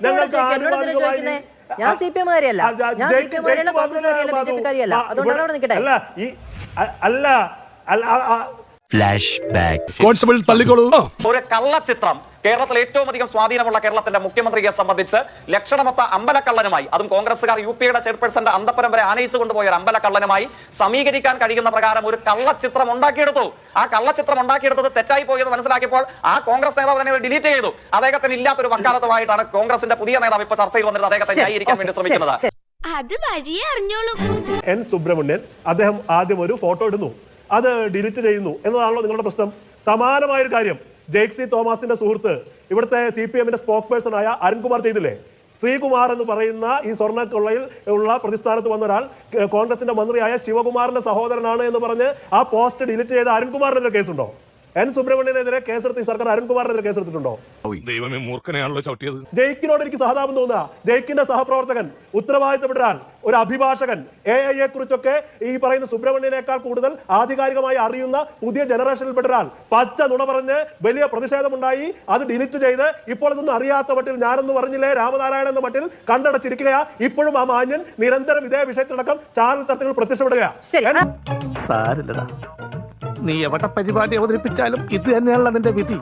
ഞങ്ങൾക്ക് ആനുപാതികമായി ഞാൻ CPM കാരിയല്ല, കോൺസ്റ്റബിൾ തള്ളിക്കോളൂ. ഒരു കള്ളച്ചിത്രം കേരളത്തിൽ ഏറ്റവും അധികം സ്വാധീനമുള്ള കേരളത്തിന്റെ മുഖ്യമന്ത്രിയെ സംബന്ധിച്ച് ലക്ഷണമൊത്ത അമ്പലക്കള്ളനുമായി, അതും കോൺഗ്രസുകാർ UPA ചെയർപേഴ്സന്റെ അന്തപുരം വരെ ആനയിച്ചു കൊണ്ടുപോയ ഒരു അമ്പലക്കള്ളനുമായി സമീകരിക്കാൻ കഴിയുന്ന പ്രകാരം ഒരു കള്ളച്ചിത്രം ഉണ്ടാക്കിയെടുത്തു. ആ കള്ളച്ചിത്രം ഉണ്ടാക്കിയെടുത്തത് തെറ്റായി പോയത് മനസ്സിലാക്കിയപ്പോൾ ആ കോൺഗ്രസ് നേതാവ് തന്നെ ഡിലീറ്റ് ചെയ്തു. അദ്ദേഹത്തിന് ഇല്ലാത്തൊരു വക്കാലത്തുമായിട്ടാണ് കോൺഗ്രസിന്റെ പുതിയ നേതാവ് ഇപ്പൊ ചർച്ചയിൽ വന്നിട്ട് അദ്ദേഹത്തെ ന്യായീകരിക്കാൻ വേണ്ടി ശ്രമിക്കുന്നത്. അത് വഴിയേ അറിഞ്ഞോളൂ. N. സുബ്രഹ്മണ്യൻ അദ്ദേഹം ആദ്യം ഒരു ഫോട്ടോ ഇടുന്നു, അത് ഡിലീറ്റ് ചെയ്യുന്നു എന്നതാണല്ലോ നിങ്ങളുടെ പ്രശ്നം. സമാനമായൊരു കാര്യം ജെയ്ക്സി തോമസിന്റെ സുഹൃത്ത് ഇവിടുത്തെ CPM സ്പോക്ക് പേഴ്സൺ ആയ അരുൺകുമാർ ചെയ്തില്ലേ? ശ്രീകുമാർ എന്ന് പറയുന്ന ഈ സ്വർണ്ണക്കൊള്ളയിൽ ഉള്ള പ്രതിസ്ഥാനത്ത് വന്ന ഒരാൾ കോൺഗ്രസിന്റെ മന്ത്രിയായ ശിവകുമാറിന്റെ സഹോദരനാണ് എന്ന് പറഞ്ഞ് ആ പോസ്റ്റ് ഡിലീറ്റ് ചെയ്ത അരുൺകുമാറിനെതിരെ കേസുണ്ടോ? N. സുബ്രഹ്മണ്യനെതിരെ കേസെടുത്ത് ഈ സർക്കാർ അരുൺകുമാറിനെതിരെ കേസെടുത്തിട്ടുണ്ടോ? ദൈവമേ, മൂർഖനെയാണല്ലോ ചവിട്ടിയത്. ജയിക്കിനോട് എനിക്ക് സഹതാപം തോന്നുക. ജയിക്കിന്റെ സഹപ്രവർത്തകൻ, ഉത്തരവാദിത്തപ്പെട്ട ഒരു അഭിഭാഷകൻ, AI കുറിച്ചൊക്കെ ഈ പറയുന്ന സുബ്രഹ്മണ്യനേക്കാൾ കൂടുതൽ ആധികാരികമായി അറിയുന്ന പുതിയ ജനറേഷനിൽപ്പെട്ട ഒരാൾ പച്ച നുണ പറഞ്ഞ് വലിയ പ്രതിഷേധമുണ്ടായി, അത് ഡിലീറ്റ് ചെയ്ത് ഇപ്പോൾ ഇതൊന്നും അറിയാത്ത മട്ടിൽ ഞാനൊന്നും പറഞ്ഞില്ലേ രാമനാരായണൻ എന്ന മട്ടിൽ കണ്ടടച്ചിരിക്കുകയാ. ഇപ്പോഴും ആ മാന്യൻ നിരന്തരം ഇതേ വിഷയത്തിലടക്കം ചാനൽ ചർച്ചകൾ പ്രത്യക്ഷപ്പെടുകയാ. നീ എവിടെ പരിപാടി അവതരിപ്പിച്ചാലും ഇത് തന്നെയാണല്ലോ നിന്റെ വിധി.